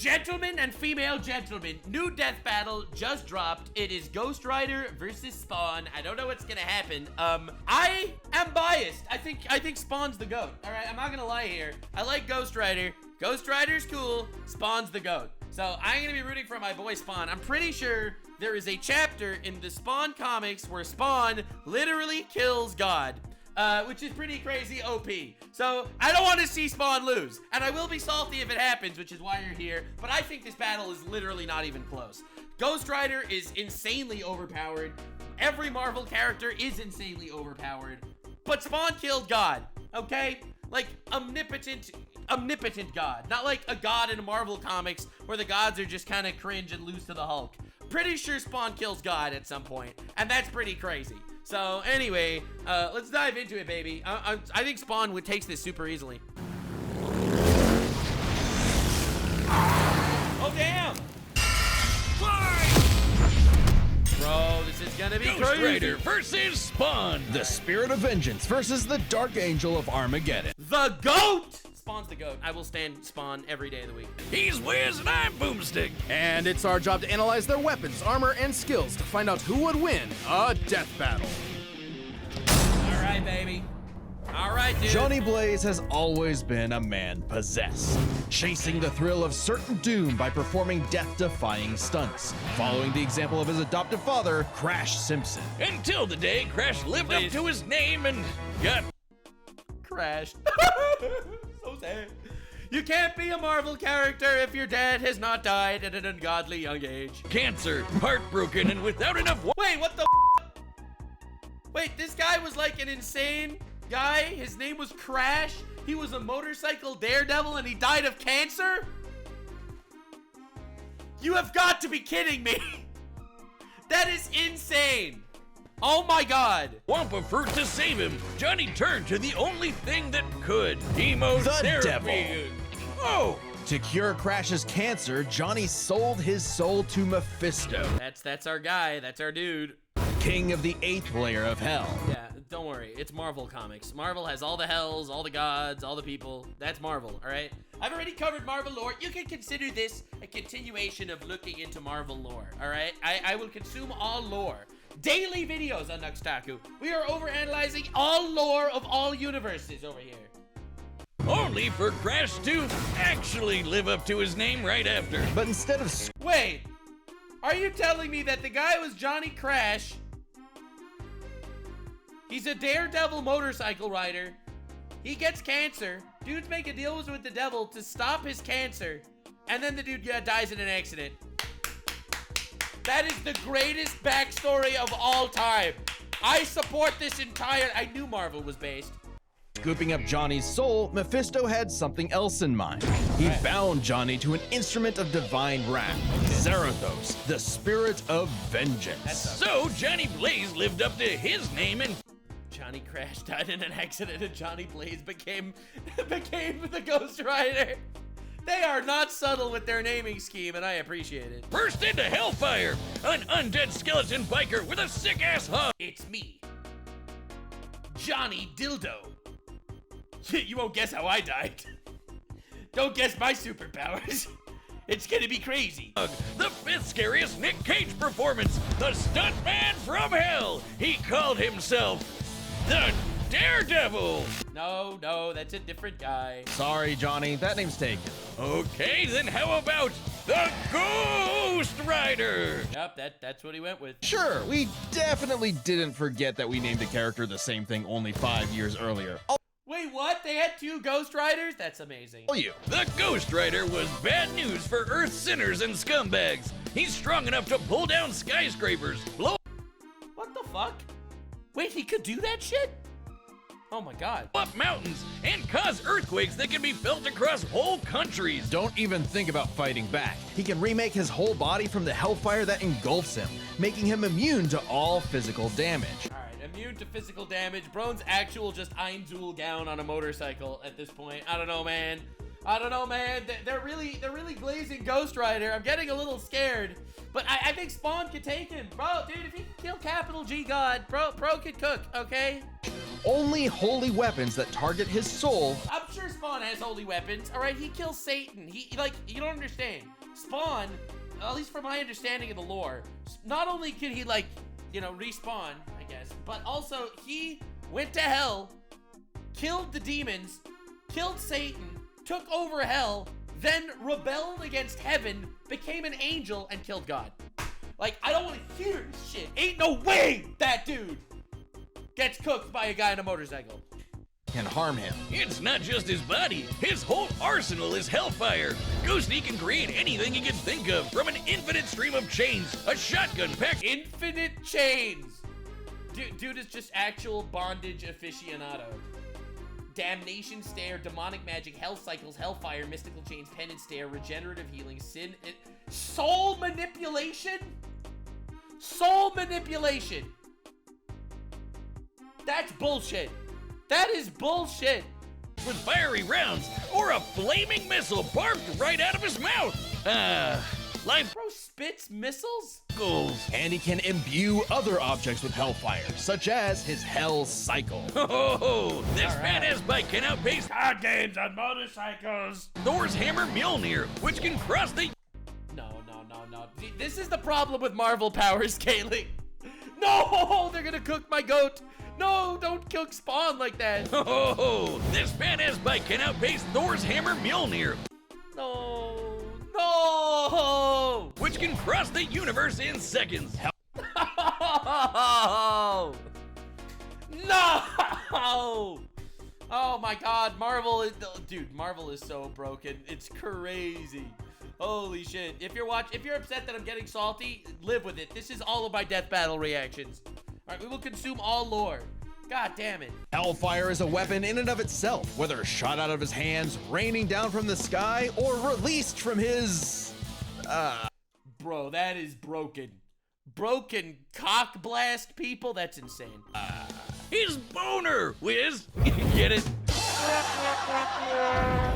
Gentlemen and female gentlemen, new death battle just dropped. It is Ghost Rider versus Spawn. I don't know what's gonna happen. I am biased. I think Spawn's the GOAT. All right, I'm not gonna lie here. I like Ghost Rider. Ghost Rider's cool. Spawn's the GOAT. So I'm gonna be rooting for my boy Spawn. I'm pretty sure there is a chapter in the Spawn comics where Spawn literally kills God. Which is pretty crazy OP. So, I don't want to see Spawn lose. And I will be salty if it happens, which is why you're here. But I think this battle is literally not even close. Ghost Rider is insanely overpowered. Every Marvel character is insanely overpowered. But Spawn killed God, okay? Like, omnipotent God. Not like a god in Marvel comics where the gods are just kind of cringe and lose to the Hulk. Pretty sure Spawn kills God at some point. And that's pretty crazy. So anyway, let's dive into it, baby. I think Spawn takes this super easily. Oh, damn! Bro, this is gonna be Ghost crazy. Rider versus Spawn. The Spirit of Vengeance versus the Dark Angel of Armageddon. The GOAT! Spawn's the GOAT. I will stand Spawn every day of the week. He's Wiz and I'm Boomstick. And it's our job to analyze their weapons, armor, and skills to find out who would win a death battle. All right, baby. All right, dude. Johnny Blaze has always been a man possessed, chasing the thrill of certain doom by performing death-defying stunts, following the example of his adoptive father, Crash Simpson. Until the day Crash lived up to his name and got crashed. So sad. You can't be a Marvel character if your dad has not died at an ungodly young age. cancer, heartbroken, and without enough Wait, what the Wait, this guy was like an insane guy? His name was Crash? He was a motorcycle daredevil and he died of cancer? You have got to be kidding me. That is insane. Oh my god. Wampa fruit to save him. Johnny turned to the only thing that could. Chemotherapy. devil. Oh! To cure Crash's cancer, Johnny sold his soul to Mephisto, That's our guy. That's our dude. king of the 8th layer of hell. Yeah, don't worry. It's Marvel Comics. Marvel has all the hells, all the gods, all the people. That's Marvel, all right? I've already covered Marvel lore. You can consider this a continuation of looking into Marvel lore, all right? I will consume all lore. Daily videos on Taku. We are overanalyzing all lore of all universes over here. Only for Crash to actually live up to his name right after. But instead of Wait, are you telling me that the guy was Johnny Crash? He's a daredevil motorcycle rider. He gets cancer. Dudes make a deal with the devil to stop his cancer. And then the dude dies in an accident. That is the greatest backstory of all time. I support this entire... I knew Marvel was based. scooping up Johnny's soul, Mephisto had something else in mind. He bound Johnny to an instrument of divine wrath, Zarathos, the Spirit of Vengeance. So Johnny Blaze lived up to his name and Johnny Crash died in an accident and Johnny Blaze became the Ghost Rider. They are not subtle with their naming scheme, and I appreciate it. burst into hellfire. An undead skeleton biker with a sick-ass hug. It's me, Johnny Dildo. You won't guess how I died. Don't guess my superpowers. It's gonna be crazy. The 5th scariest Nick Cage performance. The stuntman from hell. He called himself the Daredevil. No, that's a different guy. Sorry, Johnny, that name's taken. Okay, then how about the Ghost Rider? Yep, that's what he went with. Sure, we definitely didn't forget that we named a character the same thing only 5 years earlier. Wait, what? They had 2 Ghost Riders? That's amazing. The Ghost Rider was bad news for Earth sinners and scumbags. He's strong enough to pull down skyscrapers, blow What the fuck? Wait, he could do that shit? Oh my god. up mountains, and cause earthquakes that can be felt across whole countries. Don't even think about fighting back. He can remake his whole body from the hellfire that engulfs him, making him immune to all physical damage. Alright, immune to physical damage. Brone's actual just Einzul gown on a motorcycle at this point. I don't know, man. They're really glazing Ghost Rider. I'm getting a little scared. But I think Spawn could take him. Bro, dude, if he can kill Capital G God, bro could cook, okay? only holy weapons that target his soul. I'm sure Spawn has holy weapons. All right, he kills Satan. He like, you don't understand. Spawn, at least from my understanding of the lore, not only can he like, you know, respawn, I guess, but also he went to hell, killed the demons, killed Satan, took over hell, then rebelled against heaven, became an angel, and killed God. Like, I don't want to hear this shit. Ain't no way that dude gets cooked by a guy on a motorcycle. Can harm him. It's not just his body. His whole arsenal is hellfire. Ghosty can create anything he can think of, from an infinite stream of chains, a shotgun pack. Infinite chains. Dude is just actual bondage aficionado. Damnation stare, demonic magic, hell cycles, hellfire, mystical chains, penance stare, regenerative healing, sin, soul manipulation? Soul manipulation. That's bullshit. That is bullshit. With fiery rounds or a flaming missile barbed right out of his mouth. Life Bro spits missiles? goals. And he can imbue other objects with hellfire, such as his hell cycle. Oh, this badass bike can outpace Card games on motorcycles. Thor's hammer Mjolnir, which can cross the... No. This is the problem with Marvel power scaling. No, they're gonna cook my goat. No, don't cook Spawn like that. Oh, this badass bike can outpace Thor's hammer Mjolnir, No. which can cross the universe in seconds. No. Oh my God, Marvel is, dude, Marvel is so broken. It's crazy. Holy shit. If you're upset that I'm getting salty, live with it. This is all of my death battle reactions. All right, we will consume all lore. God damn it. Hellfire is a weapon in and of itself, whether shot out of his hands, raining down from the sky, or released from his... Bro, that is broken. Broken cock blast people? That's insane. His boner, Wiz. Get it?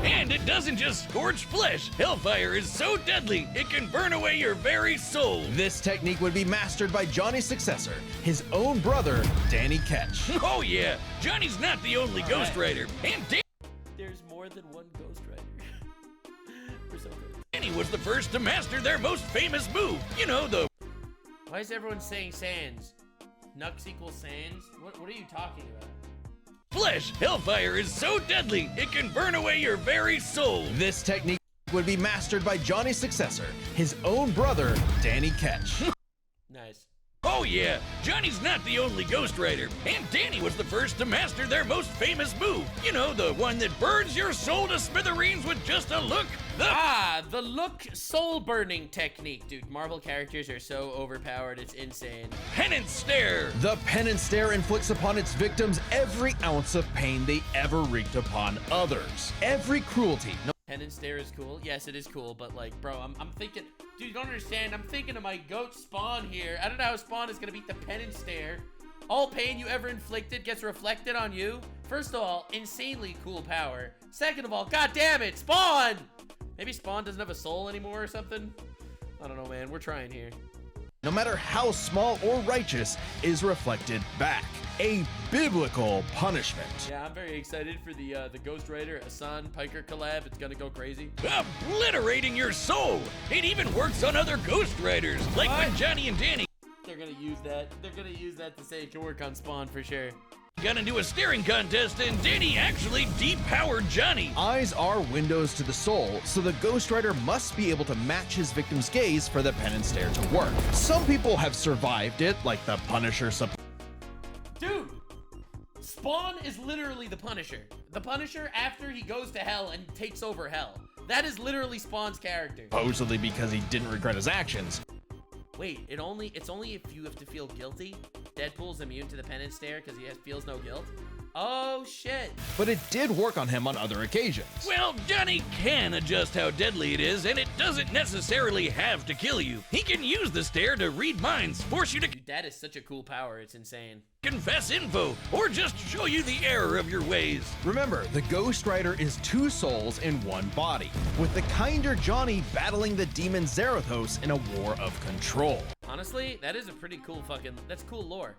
And it doesn't just scorch flesh. Hellfire is so deadly, it can burn away your very soul. This technique would be mastered by Johnny's successor, his own brother, Danny Ketch. Oh yeah, Johnny's not the only Ghost Rider. And There's more than one Ghost Rider. We're so good. Danny was the first to master their most famous move. You know, the... Why is everyone saying Sans? Nux equals Sans? What are you talking about? flesh. Hellfire is so deadly, it can burn away your very soul. This technique would be mastered by Johnny's successor, his own brother, Danny Ketch. Nice. Oh yeah, Johnny's not the only Ghost Rider, and Danny was the first to master their most famous move. You know, the one that burns your soul to smithereens with just a look. The look soul burning technique. Dude, Marvel characters are so overpowered, it's insane. Penance stare. The penance stare inflicts upon its victims every ounce of pain they ever wreaked upon others. Every cruelty. Penance stare is cool. Yes, it is cool, but like, bro, I'm thinking, dude, you don't understand. I'm thinking of my goat Spawn here. I don't know how Spawn is gonna beat the penance stare. All pain you ever inflicted gets reflected on you. First of all, insanely cool power. Second of all, god damn it, Spawn! Maybe Spawn doesn't have a soul anymore or something? I don't know, man. We're trying here. No matter how small or righteous, is reflected back. A biblical punishment. Yeah, I'm very excited for the Ghost Rider Hassan Piker collab. It's gonna go crazy. Obliterating your soul. It even works on other Ghost Riders, like when Johnny and Danny. They're gonna use that. They're gonna use that to say it can work on Spawn for sure. Got into a staring contest and Danny actually depowered Johnny. Eyes are windows to the soul, so the Ghost Rider must be able to match his victim's gaze for the penance stare to work. Some people have survived it, like the Punisher. Dude, Spawn is literally the Punisher. The Punisher after he goes to hell and takes over hell. That is literally Spawn's character. Supposedly because he didn't regret his actions. Wait, it's only if you have to feel guilty? Deadpool's immune to the penance stare because he feels no guilt? Oh, shit. But it did work on him on other occasions. Well, Johnny can adjust how deadly it is, and it doesn't necessarily have to kill you. He can use the stare to read minds, force you to Dude, that is such a cool power, it's insane. confess info, or just show you the error of your ways. Remember, the Ghost Rider is two souls in one body, with the kinder Johnny battling the demon Zarathos in a war of control. Honestly, that is a pretty cool that's cool lore.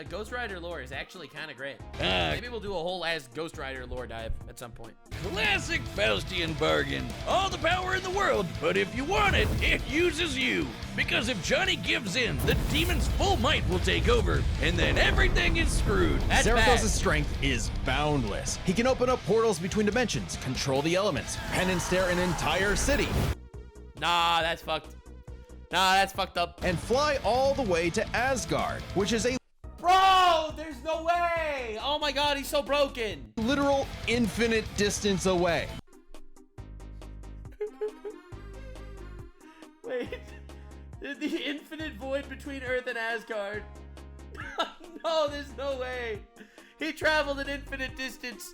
Ghost Rider lore is actually kind of great. Maybe we'll do a whole ass Ghost Rider lore dive at some point. Classic Faustian bargain. All the power in the world, but if you want it, it uses you. Because if Johnny gives in, the demon's full might will take over, and then everything is screwed. That's Zarathos' bad. strength is boundless. He can open up portals between dimensions, control the elements, pen and stare an entire city, Nah, that's fucked. Nah, that's fucked up. and fly all the way to Asgard, which is a Bro, there's no way. Oh my god, he's so broken. literal infinite distance away. Wait, the infinite void between Earth and Asgard. No, there's no way. He traveled an infinite distance.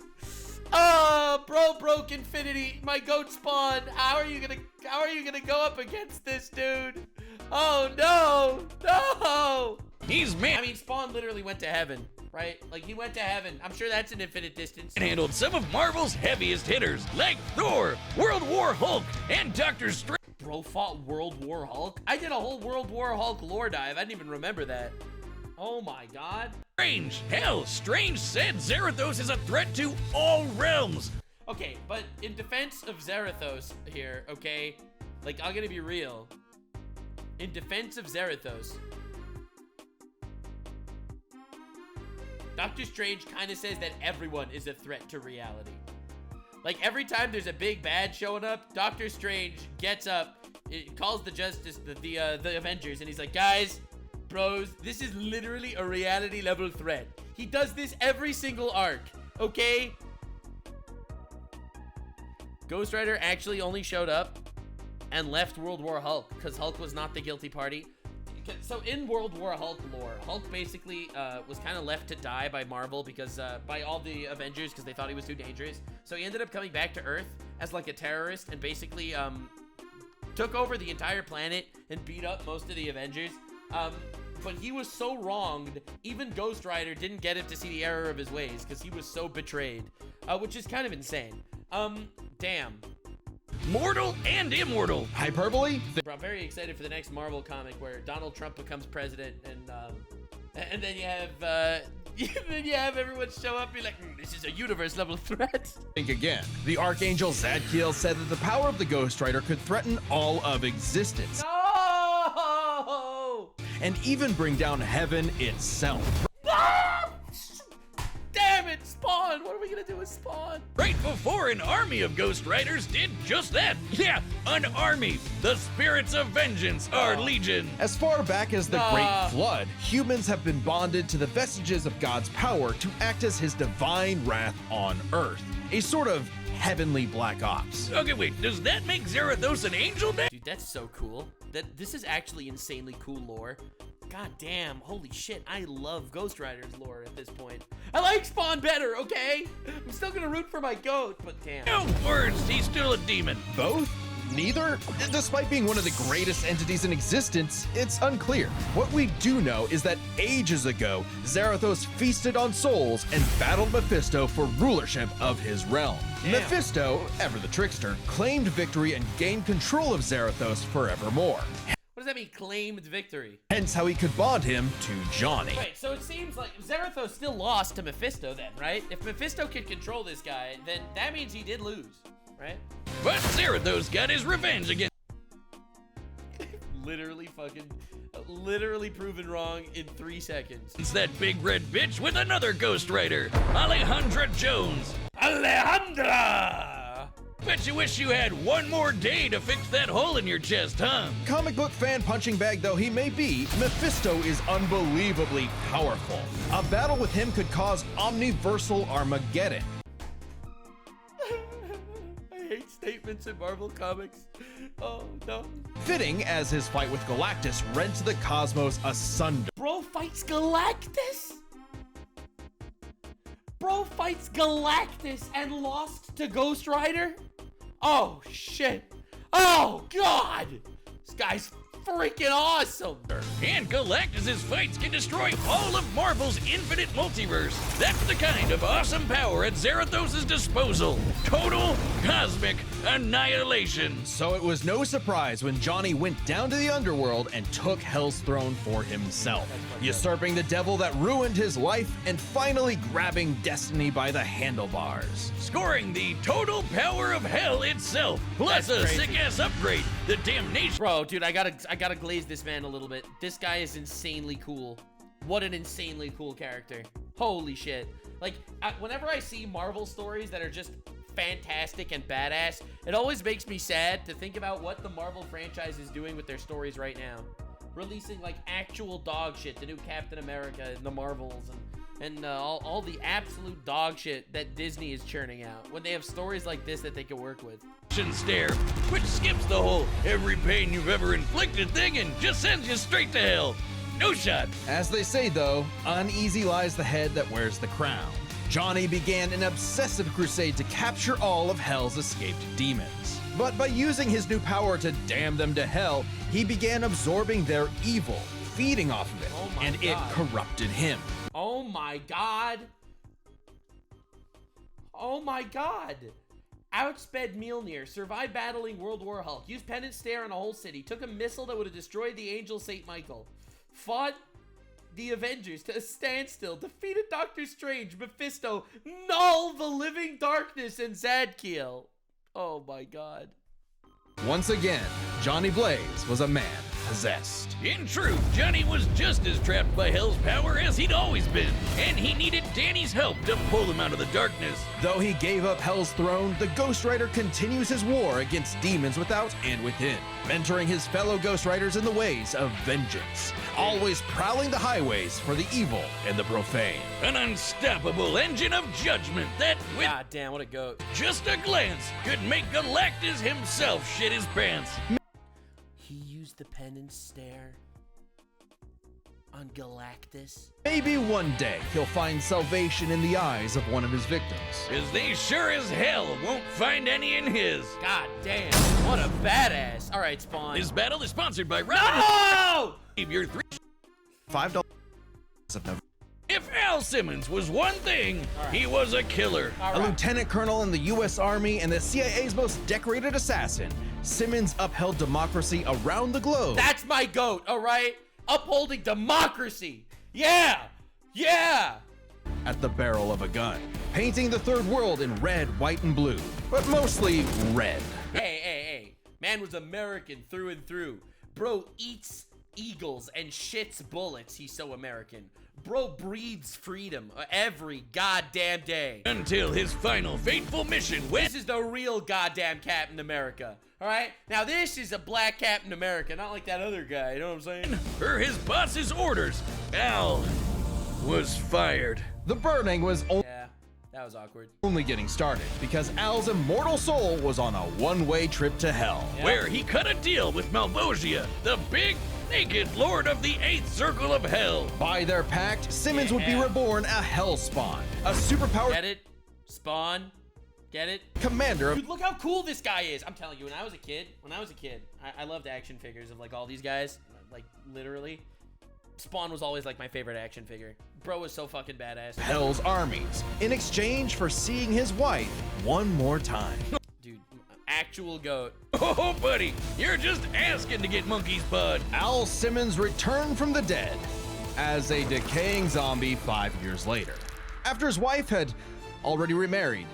Oh, bro broke infinity. My goat spawn. How are you gonna go up against this dude? Oh no, no. He's man. I mean, Spawn literally went to heaven, right? Like, he went to heaven. I'm sure that's an infinite distance. Handled some of Marvel's heaviest hitters, like Thor, World War Hulk, and Doctor Strange. Bro fought World War Hulk? I did a whole World War Hulk lore dive. I didn't even remember that. Oh my god. Hell, Strange said Zarathos is a threat to all realms. Okay, but in defense of Zarathos here, okay? Like, I'm gonna be real. In defense of Zarathos, Doctor Strange kind of says that everyone is a threat to reality. Like, every time there's a big bad showing up, Doctor Strange gets up, calls the Avengers, and he's like, guys, bros, this is literally a reality level threat. He does this every single arc, okay? Ghost Rider actually only showed up and left World War Hulk because Hulk was not the guilty party. So in World War Hulk lore, Hulk basically was kind of left to die by Marvel because by all the Avengers because they thought he was too dangerous. So he ended up coming back to Earth as like a terrorist and basically took over the entire planet and beat up most of the Avengers. But he was so wronged, even Ghost Rider didn't get him to see the error of his ways because he was so betrayed, which is kind of insane. Damn. Mortal and immortal. Hyperbole? Bro, I'm very excited for the next Marvel comic where Donald Trump becomes president and then you have everyone show up and be like, this is a universe level threat. Think again. The Archangel Zadkiel said that the power of the Ghost Rider could threaten all of existence No! and even bring down heaven itself. Damn it, Spawn! What are we gonna do with Spawn? Right before an army of Ghost Riders did just that. Yeah, an army. The spirits of vengeance are legion. As far back as the Great Flood, humans have been bonded to the vestiges of God's power to act as his divine wrath on Earth. A sort of heavenly black ops. Okay, wait, does that make Zarathos an angel now? Dude, that's so cool. This is actually insanely cool lore. God damn, holy shit, I love Ghost Rider's lore at this point. I like Spawn better, okay? I'm still gonna root for my goat, but damn. No words, he's still a demon. Both? Neither? Despite being one of the greatest entities in existence, it's unclear. What we do know is that ages ago, Zarathos feasted on souls and battled Mephisto for rulership of his realm. Damn. Mephisto, ever the trickster, claimed victory and gained control of Zarathos forevermore. What does that mean, claimed victory? Hence how he could bond him to Johnny. Wait, so it seems like Zarathos still lost to Mephisto then, right? If Mephisto could control this guy, then that means he did lose, right? But Zarathos got his revenge again. Literally proven wrong in 3 seconds. It's that big red bitch with another Ghost Rider, Alejandra Jones. Alejandra! Bet you wish you had one more day to fix that hole in your chest, huh? Comic book fan punching bag though he may be, Mephisto is unbelievably powerful. A battle with him could cause omniversal Armageddon. I hate statements in Marvel Comics. Oh, no. Fitting as his fight with Galactus rents the cosmos asunder. Bro fights Galactus? Bro fights Galactus and lost to Ghost Rider? Oh, shit. Oh, God. This guy's freaking awesome. And Galactus' fights can destroy all of Marvel's infinite multiverse. That's the kind of awesome power at Zarathos' disposal. Total cosmic annihilation. So it was no surprise when Johnny went down to the underworld and took Hell's throne for himself, usurping the devil that ruined his life and finally grabbing destiny by the handlebars. Scoring the total power of hell itself, plus That's a crazy. sick-ass upgrade, the damnation. Bro, dude, I gotta glaze this man a little bit. This guy is insanely cool. What an insanely cool character. Holy shit. Like, whenever I see Marvel stories that are just fantastic and badass, it always makes me sad to think about what the Marvel franchise is doing with their stories right now. Releasing, like, actual dog shit, the new Captain America and the Marvels and all the absolute dog shit that Disney is churning out when they have stories like this that they can work with. Stare, which skips the whole every pain you've ever inflicted thing and just sends you straight to hell. No shot. As they say though, uneasy lies the head that wears the crown. Johnny began an obsessive crusade to capture all of Hell's escaped demons. But by using his new power to damn them to hell, he began absorbing their evil, feeding off of it, Oh my and God. it corrupted him. Oh my god. Oh my god. Outsped Mjolnir, survived battling World War Hulk, used Penance Stare on a whole city, took a missile that would have destroyed the angel St. Michael, fought the Avengers to a standstill, defeated Doctor Strange, Mephisto, Null, the Living Darkness, and Zadkiel. Oh my god. Once again, Johnny Blaze was a man possessed. In truth, Johnny was just as trapped by hell's power as he'd always been, and he needed Danny's help to pull him out of the darkness. Though he gave up Hell's throne, the Ghost Rider continues his war against demons without and within, mentoring his fellow Ghost Riders in the ways of vengeance, always prowling the highways for the evil and the profane. An unstoppable engine of judgment that, with God damn, what a goat. just a glance, could make Galactus himself shit his pants. He used the Penance Stare on Galactus. Maybe one day he'll find salvation in the eyes of one of his victims. As they sure as hell won't find any in his. God damn, what a badass. All right, Spawn. This battle is sponsored by Robin. No! Your three. $5. If Al Simmons was one thing, he was a killer. All A right. lieutenant colonel in the U.S. Army and the CIA's most decorated assassin, Simmons upheld democracy around the globe. That's my goat, all right? Upholding democracy. Yeah. Yeah. At the barrel of a gun, painting the third world in red, white, and blue, but mostly red. Hey. Man was American through and through. Bro eats eagles and shits bullets. He's so American. Bro breathes freedom every goddamn day. Until his final fateful mission This went. is the real goddamn Captain America. All right? Now this is a black Captain America, not like that other guy. You know what I'm saying? Per his boss's orders, Al was fired. The burning was Yeah, that was awkward. only getting started because Al's immortal soul was on a one-way trip to hell. Yeah. Where he cut a deal with Malvosia, the big, naked lord of the 8th circle of hell. By their pact, Simmons would be Yeah. reborn a Hellspawn, a superpowered Get it? Spawn? Get it? commander of Dude, look how cool this guy is. I'm telling you, when I was a kid, I loved action figures of like all these guys, like literally. Spawn was always like my favorite action figure. Bro was so fucking badass. Hell's armies in exchange for seeing his wife one more time. Dude, actual goat. Oh, buddy, you're just asking to get monkey's bud. Al Simmons returned from the dead as a decaying zombie 5 years later, after his wife had already remarried.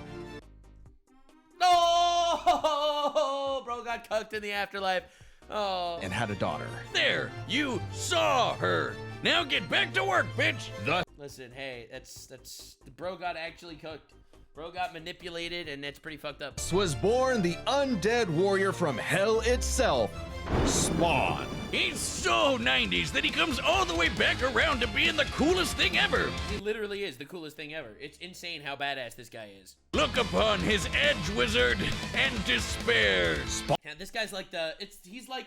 No! Bro got cucked in the afterlife. Oh. And had a daughter. There, you saw her. Now get back to work, bitch. Listen, hey, that's the bro got actually cooked. Bro got manipulated, and that's pretty fucked up. Was born the undead warrior from hell itself, Spawn. He's so 90s that he comes all the way back around to being the coolest thing ever. He literally is the coolest thing ever. It's insane how badass this guy is. Look upon his edge wizard and despair. Yeah, this guy's like he's like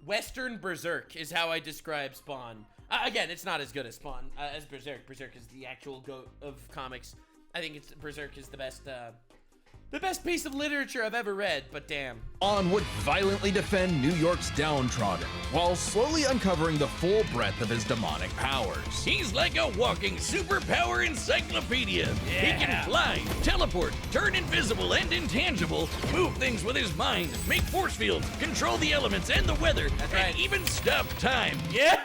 Western Berserk is how I describe Spawn. Again, it's not as good as Spawn, as Berserk. Berserk is the actual goat of comics. I think Berserk is the The best piece of literature I've ever read, but damn. Spawn would violently defend New York's downtrodden, while slowly uncovering the full breadth of his demonic powers. He's like a walking superpower encyclopedia. He can fly, teleport, turn invisible and intangible, move things with his mind, make force fields, control the elements and the weather, and even stop time. Yeah!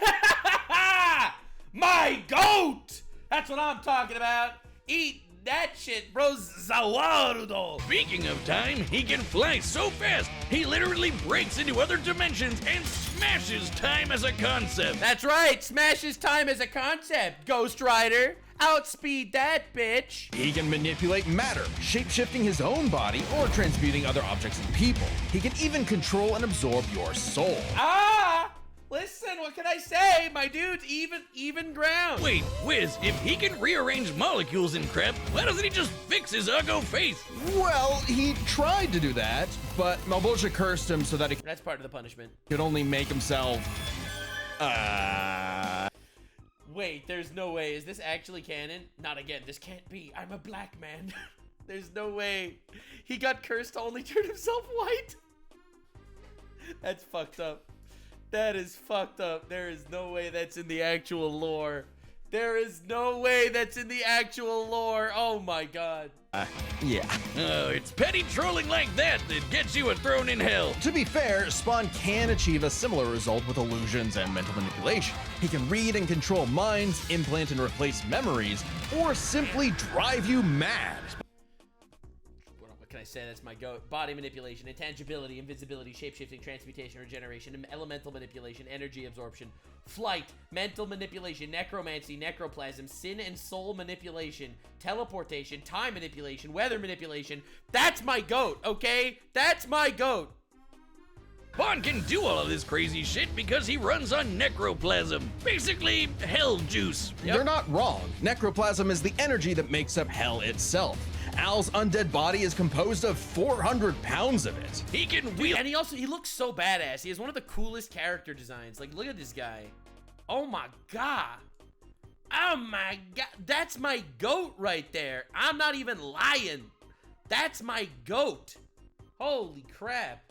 My goat! That's what I'm talking about. Eat that shit, bro. Zawarudo. Speaking of time, he can fly so fast, he literally breaks into other dimensions and smashes time as a concept. That's right. Smashes time as a concept, Ghost Rider. Outspeed that bitch. He can manipulate matter, shape-shifting his own body or transmuting other objects and people. He can even control and absorb your soul. Ah! Listen, what can I say? My dude's even ground. Wait, Wiz, if he can rearrange molecules and crap, why doesn't he just fix his uggo face? Well, he tried to do that, but Malbolgia cursed him so that he That's part of the punishment. could only make himself, Wait, there's no way. Is this actually canon? Not again. This can't be. I'm a black man. There's no way. He got cursed to only turn himself white. That's fucked up. That is fucked up. There is no way that's in the actual lore. There is no way that's in the actual lore. Oh my god. yeah. Oh, it's petty trolling like that that gets you a throne in hell. To be fair, Spawn can achieve a similar result with illusions and mental manipulation. He can read and control minds, implant and replace memories, or simply drive you mad. What can I say? That's my goat. Body manipulation, intangibility, invisibility, shapeshifting, transmutation, regeneration, elemental manipulation, energy absorption, flight, mental manipulation, necromancy, necroplasm, sin and soul manipulation, teleportation, time manipulation, weather manipulation. That's my goat, okay? That's my goat. Spawn can do all of this crazy shit because he runs on necroplasm. Basically, hell juice. They're not wrong. Necroplasm is the energy that makes up hell itself. Al's undead body is composed of 400 pounds of it. He can wield. And he looks so badass. He has one of the coolest character designs. Like, look at this guy. Oh my god. Oh my god. That's my goat right there. I'm not even lying. That's my goat. Holy crap.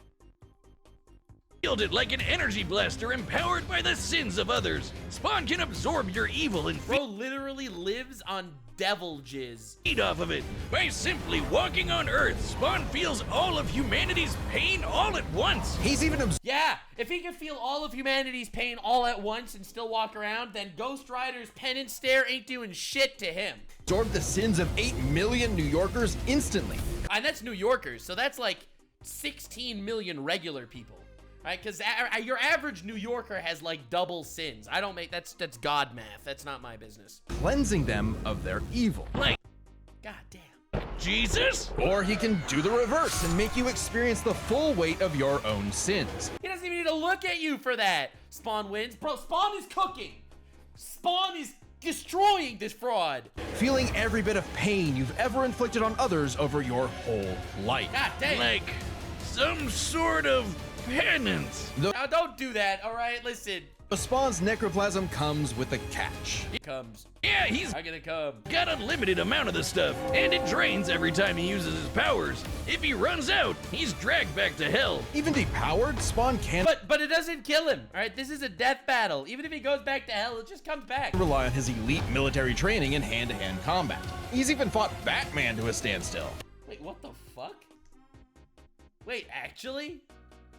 Wielded like an energy blaster empowered by the sins of others. Spawn can absorb your evil and Bro literally lives on devil jizz. feed off of it. By simply walking on Earth, Spawn feels all of humanity's pain all at once. He's even Yeah, if he can feel all of humanity's pain all at once and still walk around, then Ghost Rider's penance stare ain't doing shit to him. absorbed the sins of 8 million New Yorkers instantly. And that's New Yorkers, so that's like 16 million regular people. Right, because your average New Yorker has like double sins. I don't make that's God math. That's not my business. Cleansing them of their evil. Like God damn. Jesus? Or he can do the reverse and make you experience the full weight of your own sins. He doesn't even need to look at you for that. Spawn wins. Bro, Spawn is cooking. Spawn is destroying this fraud. Feeling every bit of pain you've ever inflicted on others over your whole life. God damn. Like some sort of penance. Now don't do that, all right? Listen. The Spawn's necroplasm comes with a catch. It comes. Yeah, he's I'm gonna come. got unlimited amount of the stuff, and it drains every time he uses his powers. If he runs out, he's dragged back to hell. Even depowered, Spawn can But it doesn't kill him, all right? This is a death battle. Even if he goes back to hell, it just comes back. rely on his elite military training in hand-to-hand combat. He's even fought Batman to a standstill. Wait, what the fuck? Wait, actually?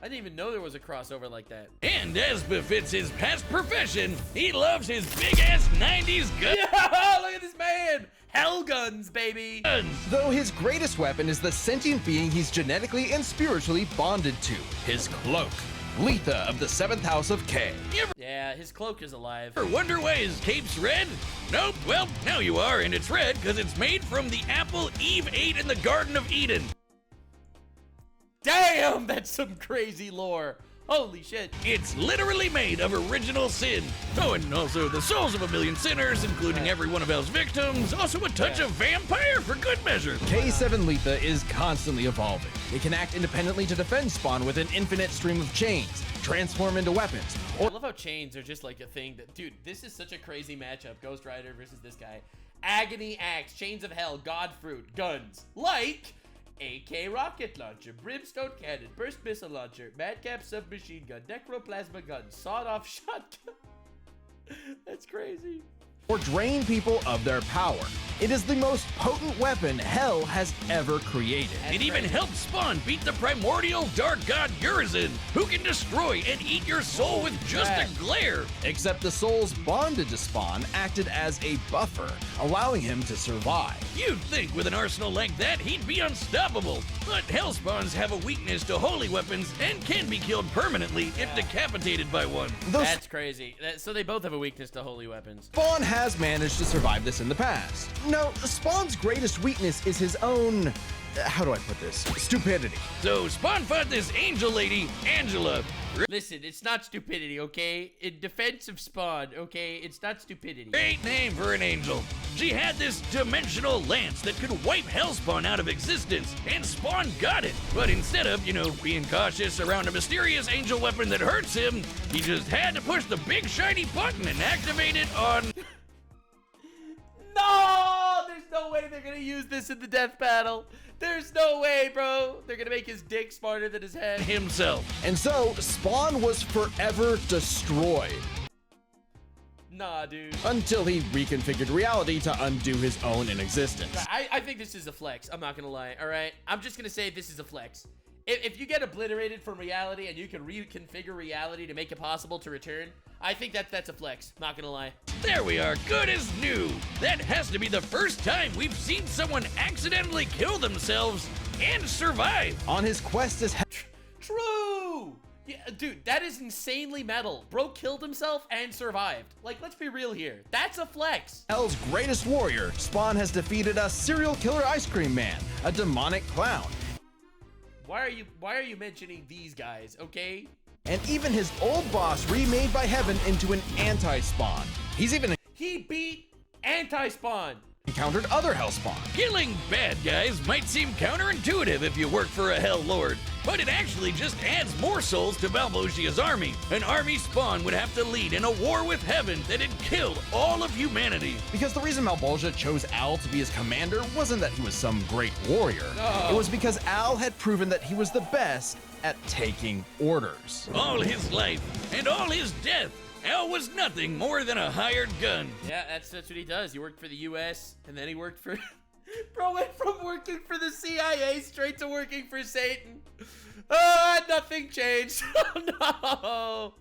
I didn't even know there was a crossover like that. And as befits his past profession, he loves his big-ass 90s Yeah, look at this man! Hell guns, baby! guns. Though his greatest weapon is the sentient being he's genetically and spiritually bonded to, his cloak. Letha of the 7th House of K. You Yeah, his cloak is alive. ever wonder why his cape's red? Nope, well, now you are, and it's red because it's made from the apple Eve ate in the Garden of Eden. Damn, that's some crazy lore. Holy shit. It's literally made of original sin. Oh, and also the souls of a million sinners, including every one of Hell's victims. Also a touch of vampire for good measure. K7 Letha is constantly evolving. It can act independently to defend Spawn with an infinite stream of chains, transform into weapons, I or love how chains are just like a thing that, dude, this is such a crazy matchup. Ghost Rider versus this guy. Agony Axe, Chains of Hell, God Fruit, guns. Like AK rocket launcher, brimstone cannon, burst missile launcher, madcap submachine gun, necroplasma gun, sawed-off shotgun. That's crazy. Or drain people of their power. It is the most potent weapon Hell has ever created. It even helped Spawn beat the primordial dark god Urizen, who can destroy and eat your soul with just a glare. Except the souls bonded to Spawn acted as a buffer, allowing him to survive. You'd think with an arsenal like that, he'd be unstoppable. But Hellspawns have a weakness to holy weapons and can be killed permanently if decapitated by one. That's crazy. So they both have a weakness to holy weapons. Spawn has managed to survive this in the past. No, Spawn's greatest weakness is his own, how do I put this? Stupidity. So Spawn fought this angel lady, Angela. Listen, it's not stupidity, okay? In defense of Spawn, okay? It's not stupidity. Great name for an angel. She had this dimensional lance that could wipe Hellspawn out of existence, and Spawn got it. But instead of, being cautious around a mysterious angel weapon that hurts him, he just had to push the big shiny button and activate it on... No! There's no way they're gonna use this in the death battle. There's no way, bro. They're gonna make his dick smarter than his head. himself. And so, Spawn was forever destroyed. Nah, dude. Until he reconfigured reality to undo his own inexistence. I think this is a flex. I'm not gonna lie, all right? I'm just gonna say this is a flex. If you get obliterated from reality and you can reconfigure reality to make it possible to return, I think that's a flex. Not gonna lie. There we are, good as new. That has to be the first time we've seen someone accidentally kill themselves and survive. On his quest as True! Yeah, dude, that is insanely metal. Bro killed himself and survived. Like, let's be real here. That's a flex. Hell's greatest warrior, Spawn has defeated a serial killer ice cream man, a demonic clown. Why are you mentioning these guys, okay? And even his old boss remade by Heaven into an anti-Spawn. He beat anti-Spawn. Encountered other Hellspawn. Killing bad guys might seem counterintuitive if you work for a Hell Lord, but it actually just adds more souls to Malvosia's army. An army Spawn would have to lead in a war with Heaven that'd kill all of humanity. Because the reason Malvolgia chose Al to be his commander wasn't that he was some great warrior. No. It was because Al had proven that he was the best at taking orders. All his life and all his death, Al was nothing more than a hired gun. Yeah, that's what he does. He worked for the U.S. and then he worked for... Bro went from working for the CIA straight to working for Satan. Oh, nothing changed. Oh, no.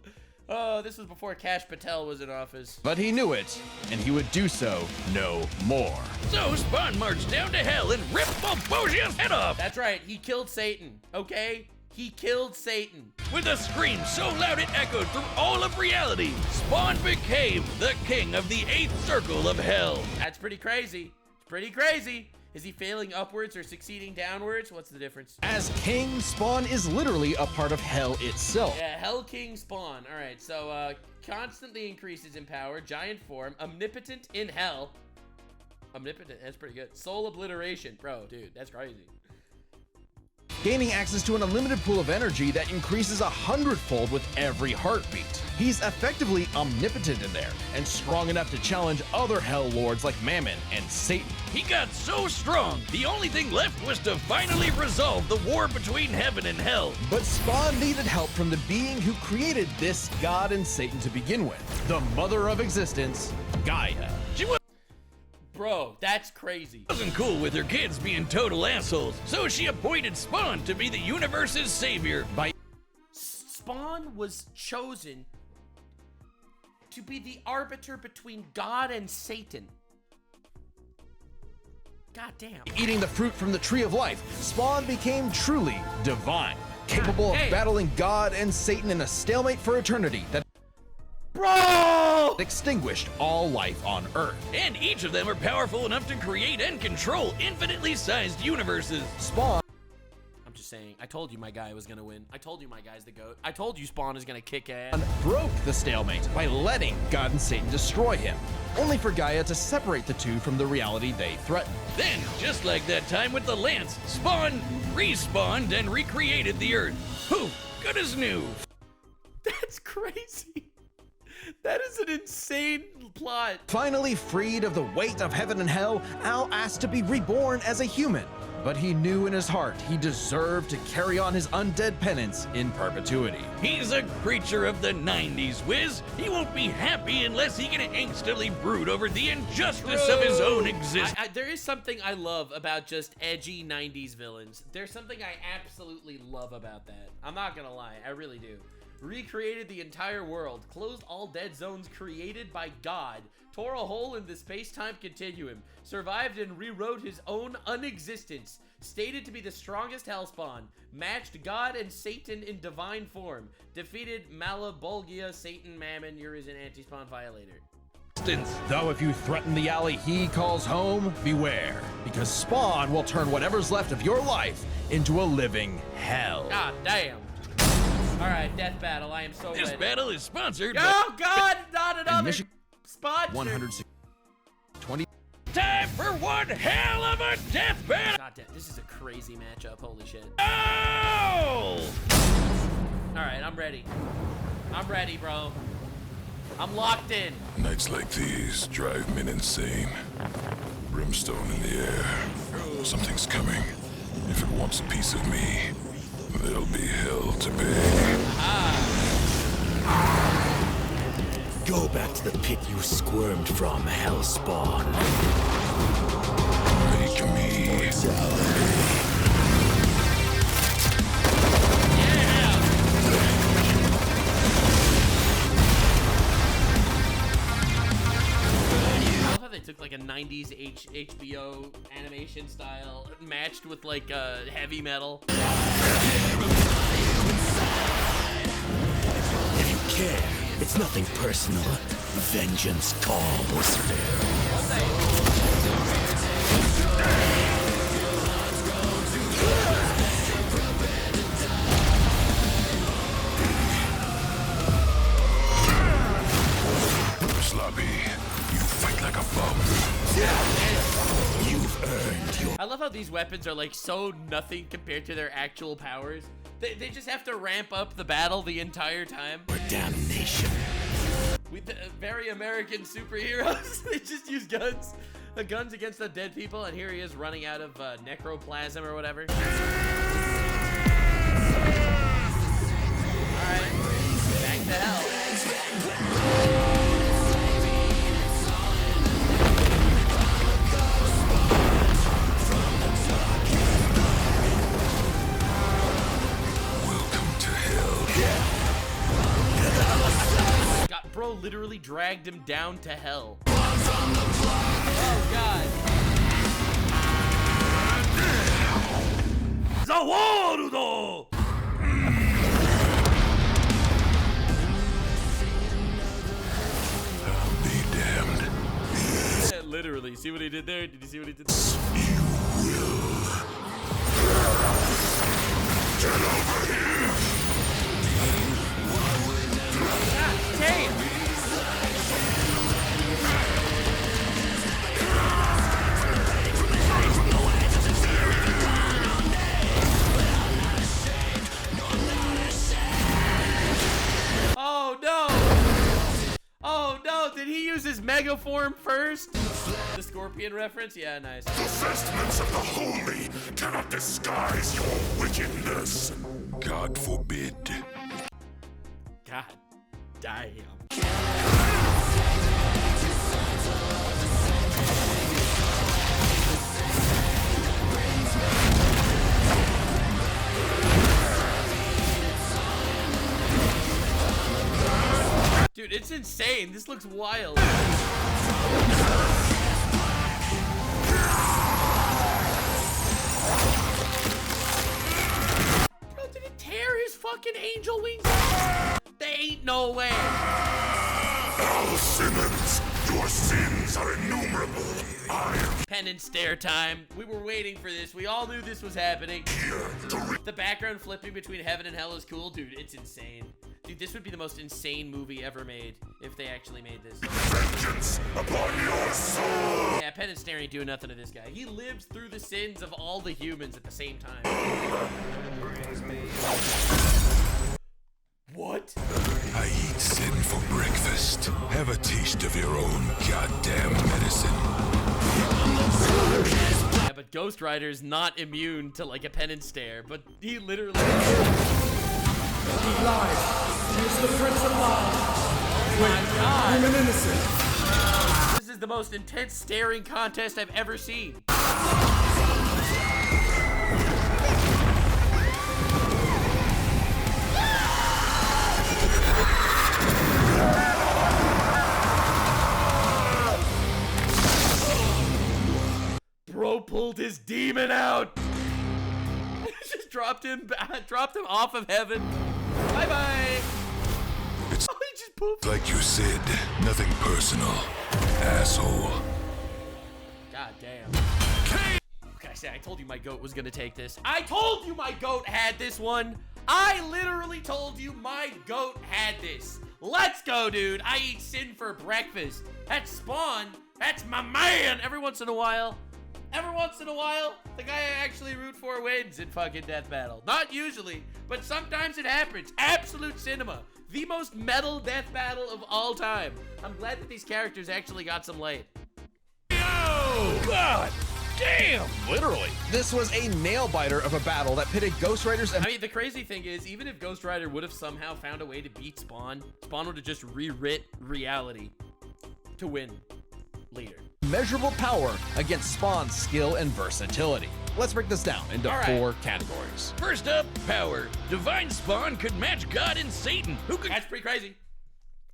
Oh, this was before Kash Patel was in office. But he knew it, and he would do so no more. So Spawn marched down to Hell and ripped Malvosia's head off. That's right. He killed Satan, okay? He killed Satan. With a scream so loud it echoed through all of reality, Spawn became the king of the 8th circle of Hell. That's pretty crazy. It's pretty crazy. Is he failing upwards or succeeding downwards? What's the difference? As king, Spawn is literally a part of Hell itself. Yeah, Hell King Spawn. All right, so constantly increases in power, giant form, omnipotent in Hell. Omnipotent, that's pretty good. Soul obliteration. Bro, dude, that's crazy. Gaining access to an unlimited pool of energy that increases 100-fold with every heartbeat. He's effectively omnipotent in there, and strong enough to challenge other Hell Lords like Mammon and Satan. He got so strong, the only thing left was to finally resolve the war between Heaven and Hell. But Spawn needed help from the being who created this God and Satan to begin with. The mother of existence, Gaia. She Bro, that's crazy. wasn't cool with her kids being total assholes, so she appointed Spawn to be the universe's savior. Spawn was chosen to be the arbiter between God and Satan. God damn. Eating the fruit from the tree of life, Spawn became truly divine, capable of battling God and Satan in a stalemate for eternity that extinguished all life on Earth. And each of them are powerful enough to create and control infinitely sized universes. Spawn I'm just saying, I told you my guy was gonna win. I told you my guy's the GOAT. I told you Spawn is gonna kick ass. broke the stalemate by letting God and Satan destroy him, only for Gaia to separate the two from the reality they threatened. Then, just like that time with the Lance, Spawn respawned and recreated the Earth. Poof, good as new. That's crazy. That is an insane plot. Finally freed of the weight of heaven and hell, Al asked to be reborn as a human. But he knew in his heart he deserved to carry on his undead penance in perpetuity. He's a creature of the 90s, Wiz. He won't be happy unless he can hastily brood over the injustice of his own existence. There is something I love about just edgy 90s villains. There's something I absolutely love about that. I'm not gonna lie, I really do. Recreated the entire world, closed all dead zones created by God, tore a hole in the space-time continuum, survived and rewrote his own unexistence, stated to be the strongest hellspawn, matched God and Satan in divine form, defeated Malabolgia, Satan, Mammon, you're an anti-spawn violator. Though if you threaten the alley he calls home, beware, because Spawn will turn whatever's left of your life into a living hell. God damn. Alright, death battle, I am so ready. This battle is sponsored Oh God, not another sponsor. 120. Time for one hell of a death battle! God damn, this is a crazy matchup, holy shit. Oh! Alright, I'm ready. I'm ready, bro. I'm locked in. Nights like these drive men insane. Brimstone in the air. Something's coming. If it wants a piece of me, there'll be hell to pay. Go back to the pit you squirmed from, Hellspawn. Make me. I love how they took like a 90s HBO animation style, matched with like heavy metal. If you care, it's nothing personal. Vengeance calls. Sloppy, you fight like a bum. You've earned your I love how these weapons are like so nothing compared to their actual powers. They just have to ramp up the battle the entire time. damnation. With the very American superheroes, they just use guns. Guns against the dead people, and here he is running out of necroplasm or whatever. Alright, back to hell. Bro literally dragged him down to hell. Oh God. Zawarudo! I'll be damned. Yeah, literally. See what he did there? Did you see what he did there? You will. Get over here. God damn! Oh no! Oh no! Did he use his mega form first? The Scorpion reference? Yeah, nice. The vestments of the holy cannot disguise your wickedness. God forbid. God damn. Dude, it's insane. This looks wild. Bro, did it tear his fucking angel wings? There ain't no way. Al Simmons, your sins are innumerable. I am Penance stare time. We were waiting for this. We all knew this was happening. here to The background flipping between heaven and hell is cool. Dude, it's insane. Dude, this would be the most insane movie ever made if they actually made this. vengeance upon your soul. Yeah, Penance stare ain't doing nothing to this guy. He lives through the sins of all the humans at the same time. What? I eat sin for breakfast. Have a taste of your own goddamn medicine. Yeah, but Ghost Rider's not immune to like a penance stare, but he literally. He lied. He is the Prince of Lies. My God. I'm an innocent. This is the most intense staring contest I've ever seen. Bro pulled his demon out. Just dropped him off of heaven. Bye bye. It's Oh, he just pooped. like you said, nothing personal, asshole. God damn. Okay, I told you my goat was gonna take this. I told you my goat had this one. I literally told you my goat had this. Let's go, dude. I eat sin for breakfast. That's Spawn. That's my man. Every once in a while, the guy I actually root for wins in fucking death battle. Not usually, but sometimes it happens. Absolute cinema. The most metal death battle of all time. I'm glad that these characters actually got some light. Oh, God damn! Literally, this was a nail-biter of a battle that pitted Ghost Riders and I mean, the crazy thing is, even if Ghost Rider would have somehow found a way to beat Spawn, Spawn would have just rewrit reality to win later. measurable power against Spawn's skill and versatility. Let's break this down into All right. 4 categories. First up, power. Divine Spawn could match God and Satan, who could That's pretty crazy.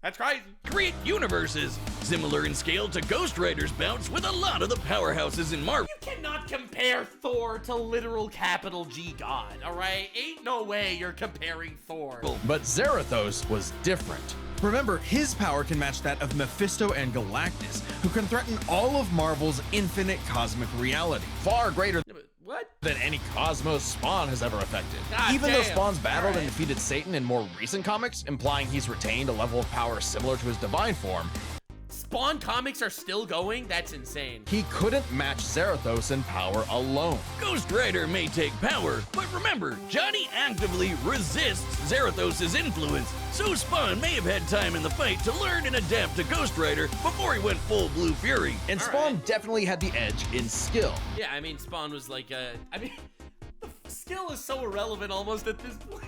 That's crazy. create universes, similar in scale to Ghost Rider's bouts with a lot of the powerhouses in Marvel. You cannot compare Thor to literal capital G God, all right? Ain't no way you're comparing Thor. But Zarathos was different. Remember, his power can match that of Mephisto and Galactus, who can threaten all of Marvel's infinite cosmic reality, far greater What? than any cosmos Spawn has ever affected. God Even though damn. Spawn's battled and Alright. defeated Satan in more recent comics, implying he's retained a level of power similar to his divine form, Spawn comics are still going? That's insane. he couldn't match Zarathos in power alone. Ghost Rider may take power, but remember, Johnny actively resists Zarathos' influence, so Spawn may have had time in the fight to learn and adapt to Ghost Rider before he went full Blue Fury. And Spawn definitely had the edge in skill. Yeah, I mean, Spawn was like, I mean, the skill is so irrelevant almost at this point.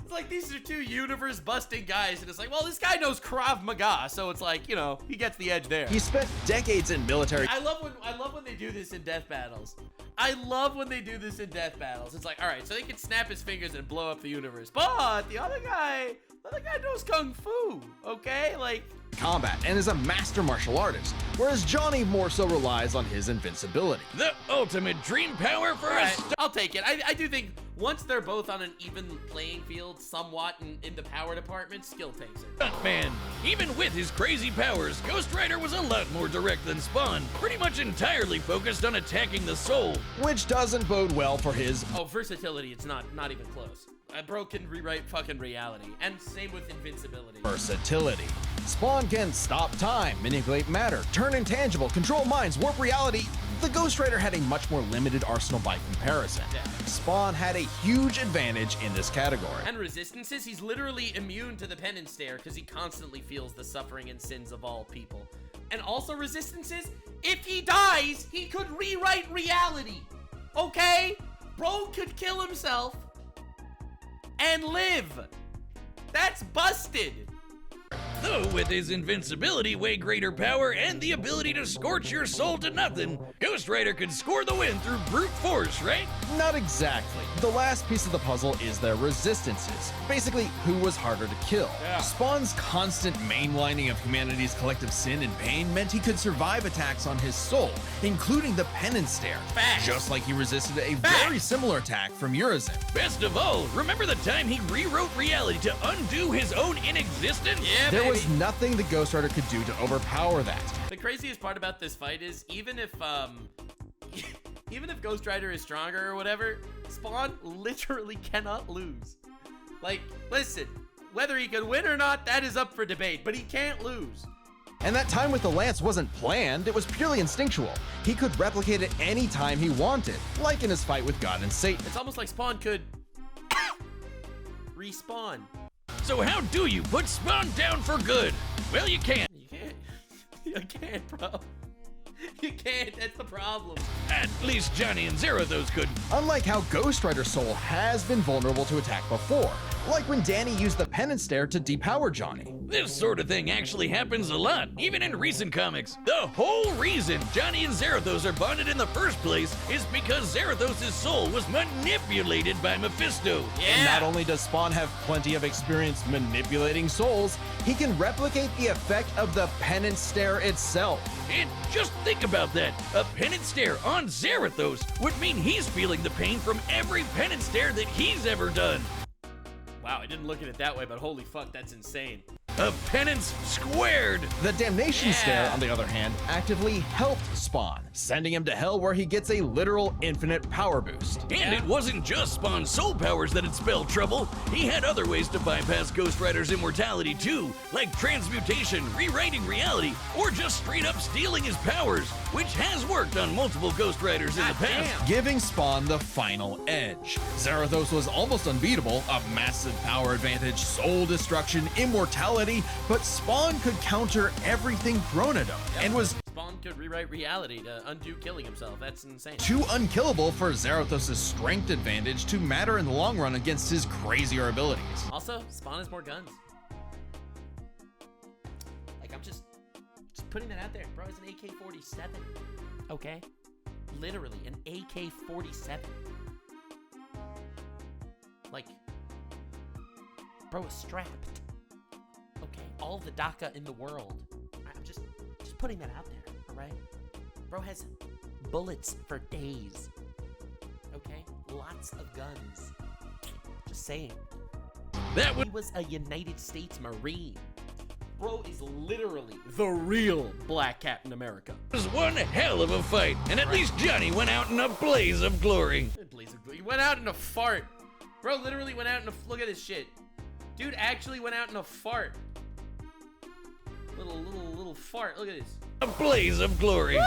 It's like these are 2 universe-busting guys, and it's like, well, this guy knows Krav Maga, so it's like, you know, he gets the edge there. He spent decades in military. I love when they do this in death battles. I love when they do this in death battles. It's like, all right, so they can snap his fingers and blow up the universe, but the other guy knows kung fu, okay? Like, combat and is a master martial artist, whereas Johnny more so relies on his invincibility. The ultimate dream power for all right, us. I'll take it. I do think once they're both on an even playing field, somewhat in the power department, skill takes it. Stuntman. Even with his crazy powers, Ghost Rider was a lot more direct than Spawn, pretty much entirely focused on attacking the soul. Which doesn't bode well for his Oh, versatility, it's not even close. Bro can rewrite fucking reality, and same with invincibility. versatility. Spawn can stop time, manipulate matter, turn intangible, control minds, warp reality. The Ghost Rider had a much more limited arsenal by comparison. Yeah. Spawn had a huge advantage in this category. And resistances, he's literally immune to the penance stare because he constantly feels the suffering and sins of all people. And also resistances, if he dies, he could rewrite reality. Okay? Bro could kill himself and live. That's busted. Though with his invincibility, way greater power, and the ability to scorch your soul to nothing, Ghost Rider could score the win through brute force, right? Not exactly. The last piece of the puzzle is their resistances. Basically, who was harder to kill. Yeah. Spawn's constant mainlining of humanity's collective sin and pain meant he could survive attacks on his soul, including the penance stare. Facts. Just like he resisted a Facts. very similar attack from Urizen. Best of all, remember the time he rewrote reality to undo his own inexistence? Yeah, There baby. was nothing the Ghost Rider could do to overpower that. The craziest part about this fight is even if Ghost Rider is stronger or whatever, Spawn literally cannot lose. Like, listen, whether he can win or not, that is up for debate, but he can't lose. And that time with the lance wasn't planned, it was purely instinctual. He could replicate it any time he wanted, like in his fight with God and Satan. It's almost like Spawn could respawn. So how do you put Spawn down for good? Well, you can't. You can't. You can't, bro. You can't. That's the problem. At least Johnny and Zarathos couldn't. Unlike how Ghost Rider Soul has been vulnerable to attack before, like when Danny used the penance stare to depower Johnny. This sort of thing actually happens a lot, even in recent comics. The whole reason Johnny and Zarathos are bonded in the first place is because Zarathos' soul was manipulated by Mephisto. And not only does Spawn have plenty of experience manipulating souls, he can replicate the effect of the penance stare itself. And just think about that. A penance stare on Zarathos would mean he's feeling the pain from every penance stare that he's ever done. Wow, I didn't look at it that way, but holy fuck, that's insane. A penance squared. The damnation Yeah. stare, on the other hand, actively helped Spawn, sending him to hell where he gets a literal infinite power boost. And it wasn't just Spawn's soul powers that had spelled trouble. He had other ways to bypass Ghost Rider's immortality too, like transmutation, rewriting reality, or just straight up stealing his powers, which has worked on multiple Ghost Riders in the God past. damn. Giving Spawn the final edge. Zarathos was almost unbeatable, a massive power advantage, soul destruction, immortality, but Spawn could counter everything thrown at him, and was Spawn could rewrite reality to undo killing himself. That's insane. too unkillable for Zarathos' strength advantage to matter in the long run against his crazier abilities. Also, Spawn has more guns. Like, I'm just putting that out there. Bro, it's an AK-47. Okay? Literally, an AK-47. Like, bro is strapped. Okay? All the DACA in the world. I'm just putting that out there, alright? Bro has bullets for days. Okay? Lots of guns. Just saying. That would He was a United States Marine. Bro is literally the real Black Captain America. was one hell of a fight, and at least Johnny went out in a blaze of glory. He went out in a fart. Bro literally went out in a... Look at this shit. Dude actually went out in a fart. Little fart. Look at this. A blaze of glory.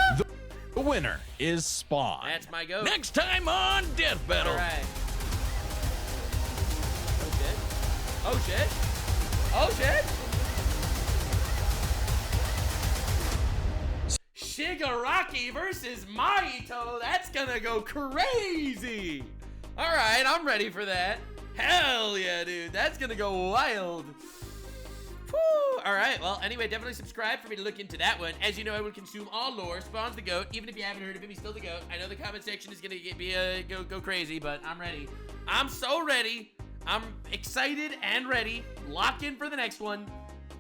The winner is Spawn. That's my go. Next time on Death Battle. All right. Oh shit. Oh shit. Oh shit. Shigaraki versus Mahito. That's gonna go crazy. All right, I'm ready for that. Hell yeah, dude. That's gonna go wild. Whew. All right, well, anyway, definitely subscribe for me to look into that one. As you know, I would consume all lore. Spawn's the GOAT. Even if you haven't heard of him, he's still the GOAT. I know the comment section is gonna go crazy, but I'm ready. I'm so ready. I'm excited and ready. Lock in for the next one.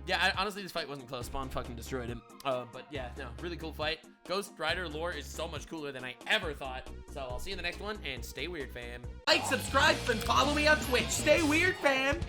Yeah, honestly, this fight wasn't close. Spawn fucking destroyed him. But yeah, no, really cool fight. Ghost Rider lore is so much cooler than I ever thought. So I'll see you in the next one, and stay weird, fam. Like, subscribe, and follow me on Twitch. Stay weird, fam.